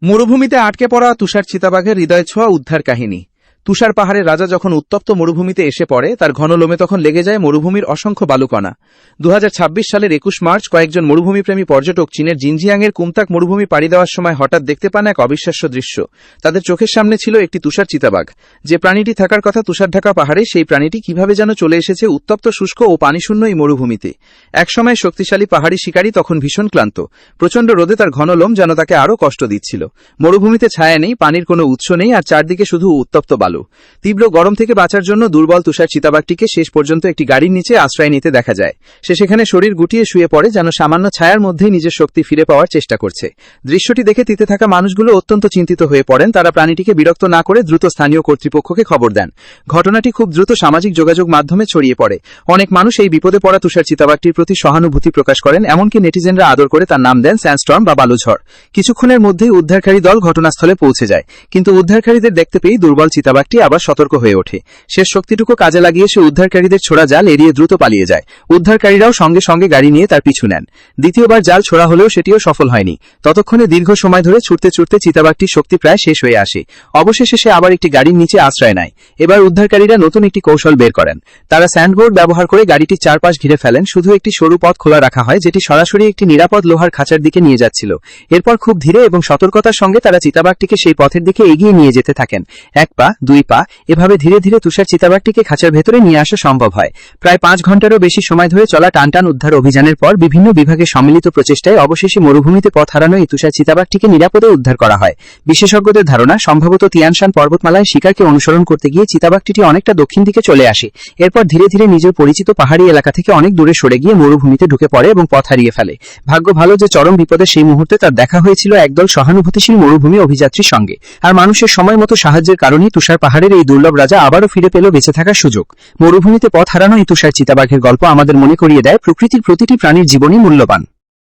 মরুভূমিতে আটকে পড়া তুষার চিতাবাঘের হৃদয় ছোঁয়া উদ্ধার কাহিনী। তুষার পাহাড়ের রাজা যখন উত্তপ্ত মরুভূমিতে এসে পড়ে, তার ঘন লোমে তখন লেগে যায় মরুভূমির অসংখ্য বালুকণা। 2026 সালের 21 মার্চ কয়েকজন মরুভূমিপ্রেমী পর্যটক চীনের জিনজিয়াংয়ের কুমতাক মরুভূমি পাড়ি দেওয়ার সময় হঠাৎ দেখতে পান এক অবিশ্বাস্য দৃশ্য। তাদের চোখের সামনে ছিল একটি তুষার চিতাবাঘ। যে প্রাণীটি থাকার কথা তুষার ঢাকা পাহাড়ে, সেই প্রাণীটি কিভাবে যেন চলে এসেছে উত্তপ্ত শুষ্ক ও পানিশূন্য এই মরুভূমিতে। একসময় শক্তিশালী পাহাড়ি শিকারী তখন ভীষণ ক্লান্ত। প্রচণ্ড রোদে তার ঘন লোম যেন তাকে আরও কষ্ট দিচ্ছিল। মরুভূমিতে ছায়া নেই, পানির কোনো উৎস নেই, আর চারদিকে শুধু উত্তপ্ত বালু। তীব্র গরম থেকে বাঁচার জন্য দুর্বল তুষার চিতাবাঘটিকে শেষ পর্যন্ত একটি গাড়ির নিচে আশ্রয় নিতে দেখা যায়। সে সেখানে শরীর গুটিয়ে শুয়ে পড়ে, যেন সামান্য ছায়ার মধ্যেই নিজের শক্তি ফিরে পাওয়ার চেষ্টা করছে। দৃশ্যটি দেখে তীরে থাকা মানুষগুলো অত্যন্ত চিন্তিত হয়ে পড়েন। তারা প্রাণীটিকে বিরক্ত না করে দ্রুত স্থানীয় কর্তৃপক্ষকে খবর দেন। ঘটনাটি খুব দ্রুত সামাজিক যোগাযোগ মাধ্যমে ছড়িয়ে পড়ে। অনেক মানুষ এই বিপদে পড়া তুষার চিতাবাঘটির প্রতি সহানুভূতি প্রকাশ করেন, এমনকি নেটিজেনরা আদর করে তার নাম দেন স্যান্ডস্টর্ম বা বালুঝড়। কিছুক্ষণের মধ্যেই উদ্ধারকারী দল ঘটনাস্থলে পৌঁছে যায়, কিন্তু উদ্ধারকারীদের দেখতে পেয়ে দুর্বল চিতাবাঘটি আবার সতর্ক হয়ে ওঠে। শেষ শক্তিটুকু কাজে লাগিয়ে সে উদ্ধারকারীদের ছোড়া জাল এড়িয়ে দ্রুত পালিয়ে যায়। উদ্ধারকারীরাও সঙ্গে সঙ্গে গাড়ি নিয়ে তার পিছু নেন। দ্বিতীয়বার জাল ছোড়া হলেও সেটিও সফল হয়নি। ততক্ষণে দীর্ঘ সময় ধরে ছুটতে ছুটতে চিতাবাঘটির শক্তি প্রায় শেষ হয়ে আসে। অবশেষে সে আবার একটি গাড়ির নিচে আশ্রয় নেয়। এবার উদ্ধারকারীরা নতুন একটি কৌশল বের করেন। তারা স্যান্ডবোর্ড ব্যবহার করে গাড়িটির চারপাশ ঘিরে ফেলেন। শুধু একটি সরু পথ খোলা রাখা হয়, যেটি সরাসরি একটি নিরাপদ লোহার খাঁচার দিকে নিয়ে যাচ্ছিল। এরপর খুব ধীরে এবং সতর্কতার সঙ্গে তারা চিতাবাঘটিকে সেই পথের দিকে এগিয়ে নিয়ে যেতে থাকেন। 1 পা, 2 পা, এভাবে ধীরে ধীরে তুষার চিতাবাঘটিকে খাঁচার ভেতরে নিয়ে আসা সম্ভব হয়। প্রায় 5 ঘন্টারও বেশি সময় ধরে চলা টানটান উদ্ধার অভিযানের পর বিভিন্ন বিভাগের সম্মিলিত প্রচেষ্টায় অবশেষে মরুভূমিতে পথ হারানো এই তুষার চিতাবাঘটিকে নিরাপদে উদ্ধার করা হয়। বিশেষজ্ঞদের ধারণা, সম্ভবত তিয়ানশান পর্বতমালায় শিকারকে অনুসরণ করতে গিয়ে চিতাবাঘটি অনেকটা দক্ষিণ দিকে চলে আসে। এরপর ধীরে ধীরে নিজের পরিচিত পাহাড়ি এলাকা থেকে অনেক দূরে সরে গিয়ে মরুভূমিতে ঢুকে পড়ে এবং পথ হারিয়ে ফেলে। ভাগ্য ভালো যে চরম বিপদের সেই মুহূর্তে তার দেখা হয়েছিল একদল সহানুভূতিশীল মরুভূমি অভিযাত্রীর সঙ্গে। আর মানুষের সময় মতো সাহায্যের কারণেই তুষার পাহাড়ের এই দুর্লভ রাজা আবারও ফিরে পেল বেঁচে থাকার সুযোগ। মরুভূমিতে পথ হারানো এই তুষার চিতাবাঘের গল্প আমাদের মনে করিয়ে দেয়, প্রকৃতির প্রতিটি প্রাণীর জীবনই মূল্যবান।